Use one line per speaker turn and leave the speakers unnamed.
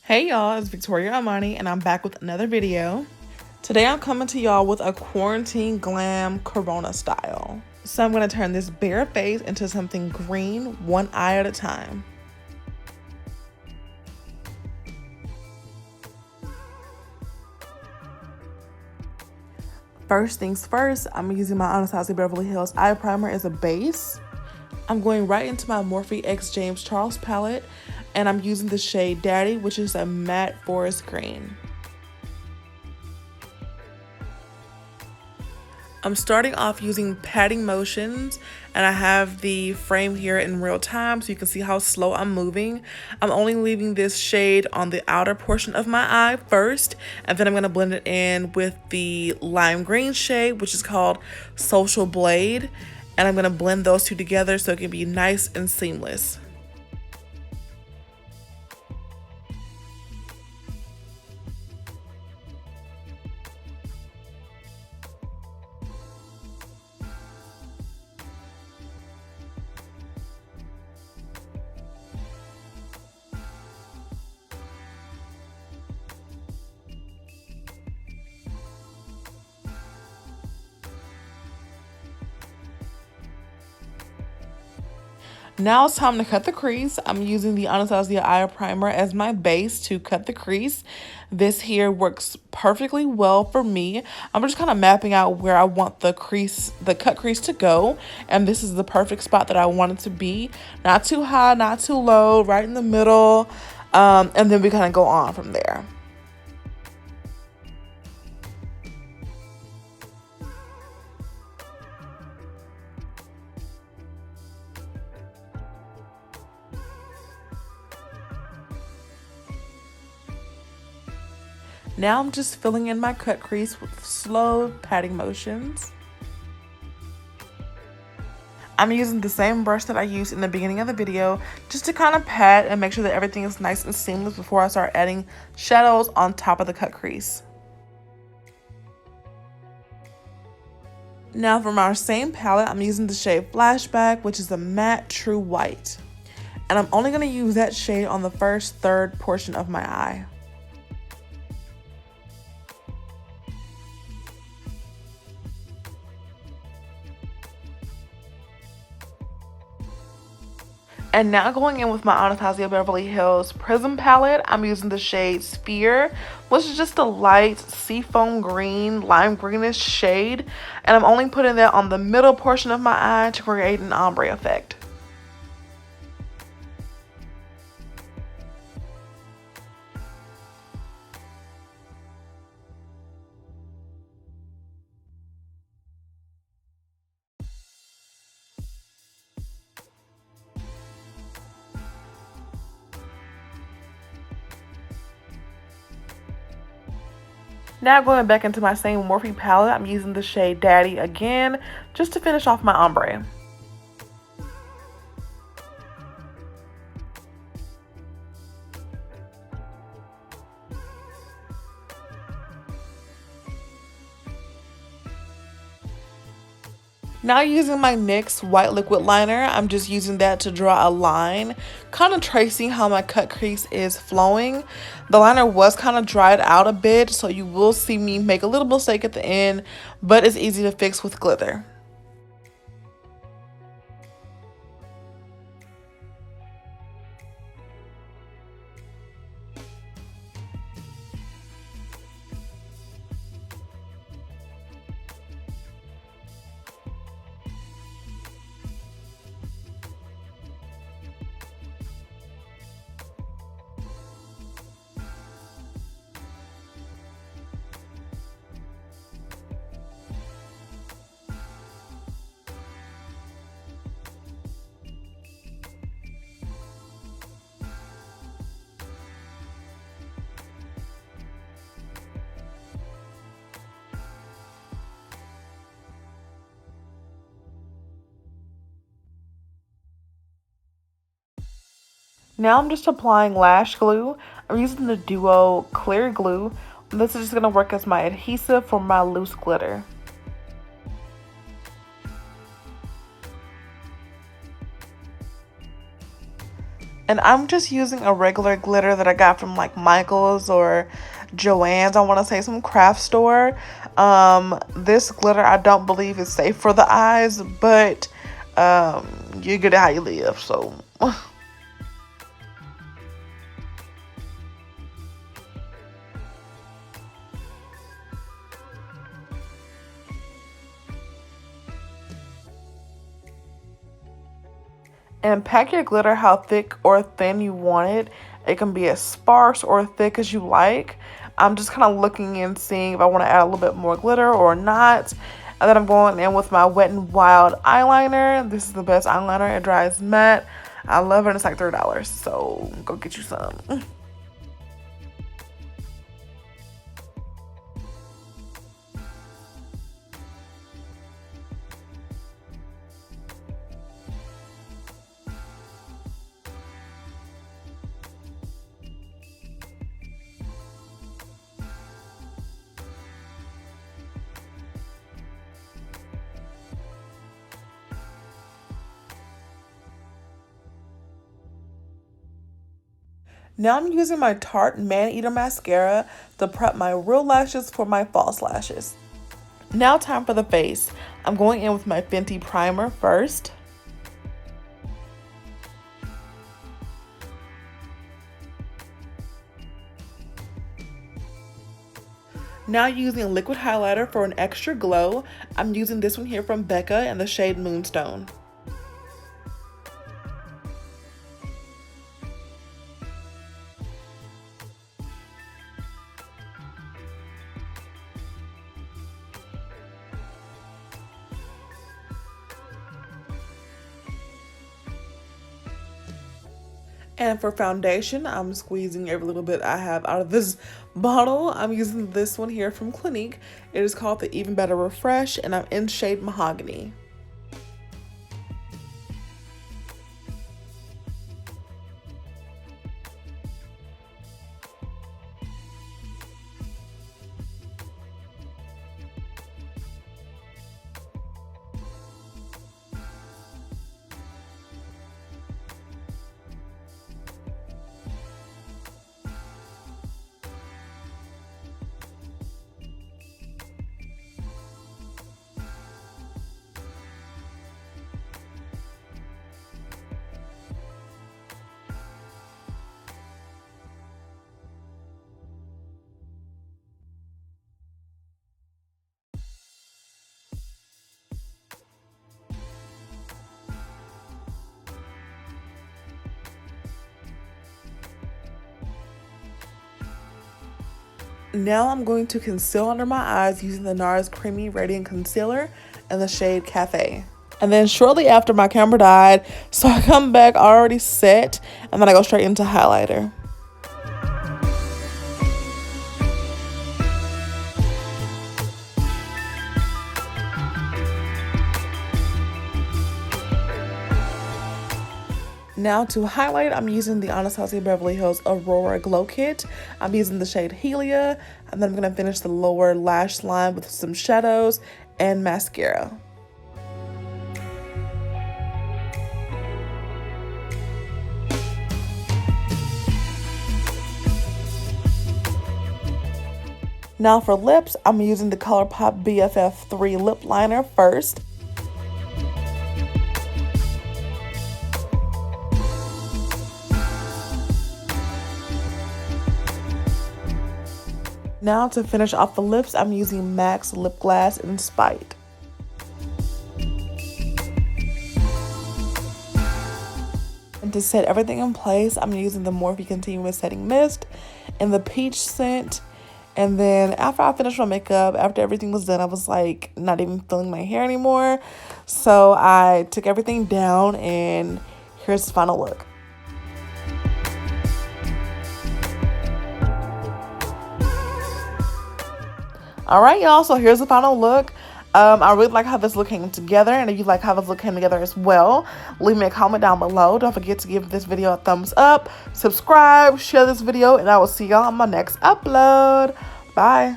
Hey y'all, it's Victoria Armani and I'm back with another video. Today I'm coming to y'all with a quarantine glam corona style. So I'm going to turn this bare face into something green, one eye at a time. First things first, I'm using my Anastasia Beverly Hills eye primer as a base. I'm going right into my Morphe X James Charles palette and I'm using the shade Daddy, which is a matte forest green. I'm starting off using patting motions and I have the frame here in real time so you can see how slow I'm moving. I'm only leaving this shade on the outer portion of my eye first, and then I'm going to blend it in with the lime green shade, which is called Social Blade, and I'm going to blend those two together so it can be nice and seamless. Now it's time to cut the crease. I'm using the Anastasia eye primer as my base to cut the crease. This here works perfectly well for me. I'm just kind of mapping out where I want the cut crease to go, and this is the perfect spot that I want it to be. Not too high, not too low, right in the middle, and then we kind of go on from there. Now I'm just filling in my cut crease with slow patting motions. I'm using the same brush that I used in the beginning of the video just to kind of pat and make sure that everything is nice and seamless before I start adding shadows on top of the cut crease. Now from our same palette, I'm using the shade Flashback, which is a matte true white. And I'm only going to use that shade on the first third portion of my eye. And now going in with my Anastasia Beverly Hills Prism palette, I'm using the shade Sphere, which is just a light seafoam green, lime greenish shade. And I'm only putting that on the middle portion of my eye to create an ombre effect. Now going back into my same Morphe palette, I'm using the shade Daddy again, just to finish off my ombre. Now using my NYX white liquid liner, I'm just using that to draw a line, kind of tracing how my cut crease is flowing. The liner was kind of dried out a bit, so you will see me make a little mistake at the end, but it's easy to fix with glitter. Now I'm just applying lash glue. I'm using the Duo Clear Glue. This is just going to work as my adhesive for my loose glitter. And I'm just using a regular glitter that I got from like Michael's or Joann's. I want to say some craft store. This glitter I don't believe is safe for the eyes, but you get it how you live. So and pack your glitter how thick or thin you want it. It can be as sparse or thick as you like. I'm just kind of looking and seeing if I want to add a little bit more glitter or not. And then I'm going in with my Wet n Wild eyeliner. This is the best eyeliner. It dries matte. I love it. It's like $3. So go get you some. Now I'm using my Tarte Man Eater mascara to prep my real lashes for my false lashes. Now time for the face. I'm going in with my Fenty primer first. Now using a liquid highlighter for an extra glow, I'm using this one here from Becca in the shade Moonstone. And for foundation, I'm squeezing every little bit I have out of this bottle. I'm using this one here from Clinique. It is called the Even Better Refresh, and I'm in shade Mahogany. Now I'm going to conceal under my eyes using the NARS Creamy Radiant Concealer in the shade Cafe. And then shortly after, my camera died, so I come back already set, and then I go straight into highlighter. Now to highlight, I'm using the Anastasia Beverly Hills Aurora Glow Kit. I'm using the shade Helia, and then I'm going to finish the lower lash line with some shadows and mascara. Now for lips, I'm using the ColourPop BFF3 lip liner first. Now to finish off the lips, I'm using MAC's Lip Glass in Spite. And to set everything in place, I'm using the Morphe Continuous Setting Mist and the peach scent. And then after I finished my makeup, after everything was done, I was like not even feeling my hair anymore. So I took everything down, and here's the final look. All right, y'all, so here's the final look. I really like how this look came together, and if you like how this look came together as well, leave me a comment down below. Don't forget to give this video a thumbs up, subscribe, share this video, and I will see y'all on my next upload. Bye.